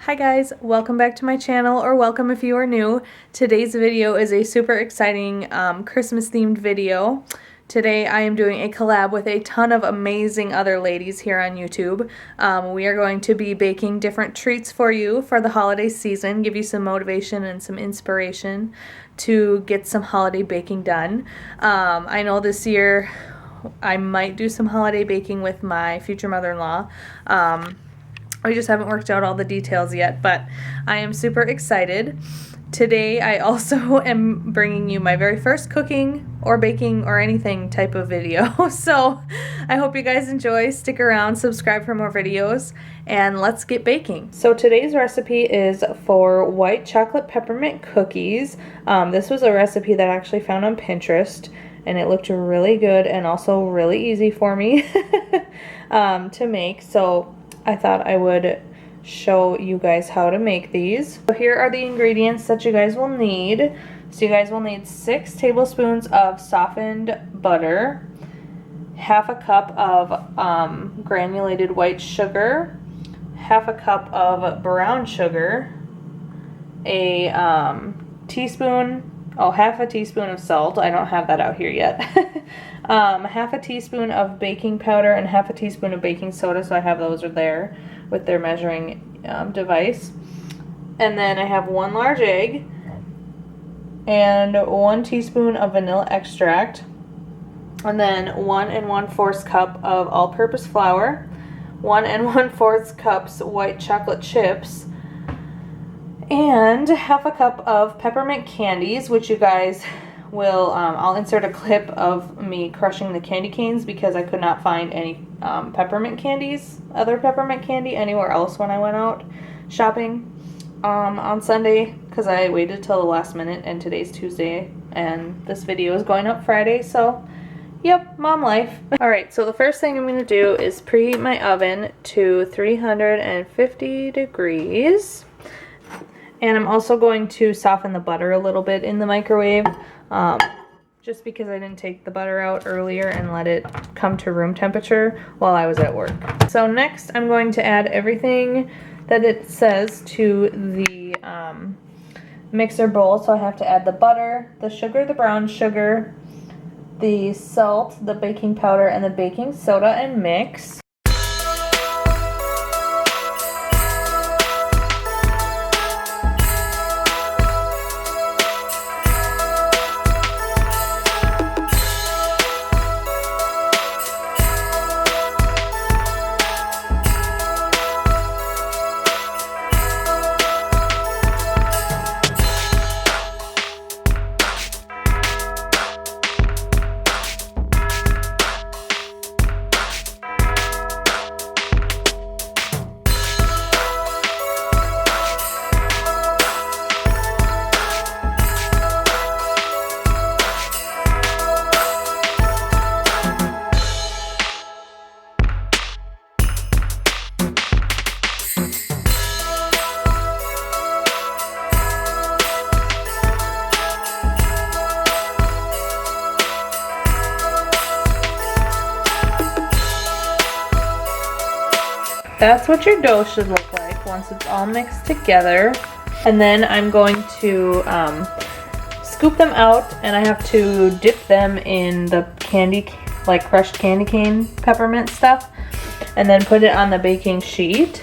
Hi guys, welcome back to my channel, or welcome if you are new. Today's video is a super exciting Christmas themed video. Today I am doing a collab with a ton of amazing other ladies here on YouTube. We are going to be baking different treats for you for the holiday season, give you some motivation and some inspiration to get some holiday baking done. I know this year I might do some holiday baking with my future mother-in-law. We just haven't worked out all the details yet, but I am super excited. Today I also am bringing you my very first cooking or baking or anything type of video. So I hope you guys enjoy. Stick around, subscribe for more videos, and let's get baking. So today's recipe is for white chocolate peppermint cookies. This was a recipe that I actually found on Pinterest, and it looked really good and also really easy for me to make. So I thought I would show you guys how to make these. So here are the ingredients that you guys will need. So you guys will need 6 tablespoons of softened butter, half a cup of granulated white sugar, half a cup of brown sugar, a half a teaspoon of salt. I don't have that out here yet. Half a teaspoon of baking powder and half a teaspoon of baking soda, so I have those there with their measuring device. And then I have 1 large egg and 1 teaspoon of vanilla extract, and then 1 1/4 cup of all-purpose flour, 1 1/4 cups white chocolate chips, and half a cup of peppermint candies, which you guys will, I'll insert a clip of me crushing the candy canes because I could not find any peppermint candies, other peppermint candy anywhere else when I went out shopping on Sunday, because I waited till the last minute, and today's Tuesday and this video is going up Friday, so yep, mom life. Alright, so the first thing I'm going to do is preheat my oven to 350 degrees. And I'm also going to soften the butter a little bit in the microwave, just because I didn't take the butter out earlier and let it come to room temperature while I was at work. So next I'm going to add everything that it says to the mixer bowl. So I have to add the butter, the sugar, the brown sugar, the salt, the baking powder, and the baking soda, and mix. That's what your dough should look like once it's all mixed together. And then I'm going to scoop them out, and I have to dip them in the candy, like crushed candy cane peppermint stuff, and then put it on the baking sheet.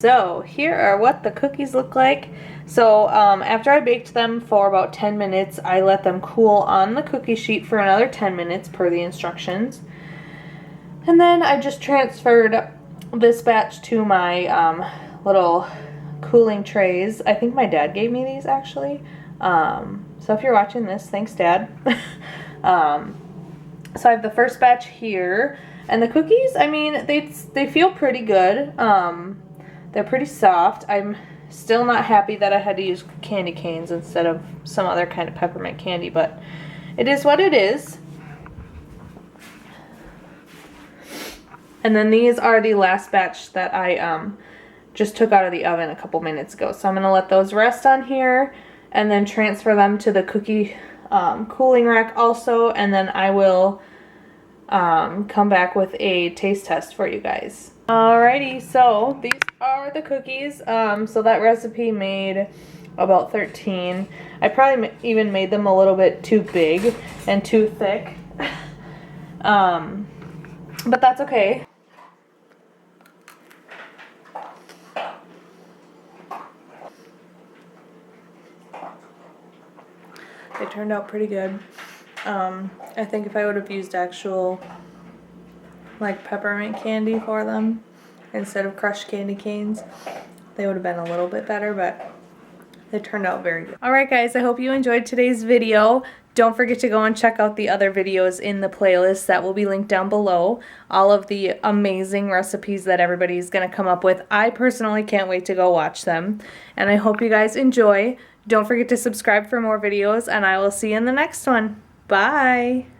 So here are what the cookies look like. So after I baked them for about 10 minutes, I let them cool on the cookie sheet for another 10 minutes per the instructions. And then I just transferred this batch to my little cooling trays. I think my dad gave me these actually. So if you're watching this, thanks, Dad. So I have the first batch here, and the cookies, I mean, they feel pretty good. They're pretty soft. I'm still not happy that I had to use candy canes instead of some other kind of peppermint candy, but it is what it is. And then these are the last batch that I just took out of the oven a couple minutes ago. So I'm going to let those rest on here and then transfer them to the cookie cooling rack also, and then I will come back with a taste test for you guys. Alrighty, so these are the cookies. So that recipe made about 13. I probably even made them a little bit too big and too thick. But that's okay. They turned out pretty good. I think if I would have used actual like peppermint candy for them instead of crushed candy canes, they would have been a little bit better, but they turned out very good. Alright guys, I hope you enjoyed today's video. Don't forget to go and check out the other videos in the playlist that will be linked down below. All of the amazing recipes that everybody's going to come up with. I personally can't wait to go watch them. And I hope you guys enjoy. Don't forget to subscribe for more videos, and I will see you in the next one. Bye!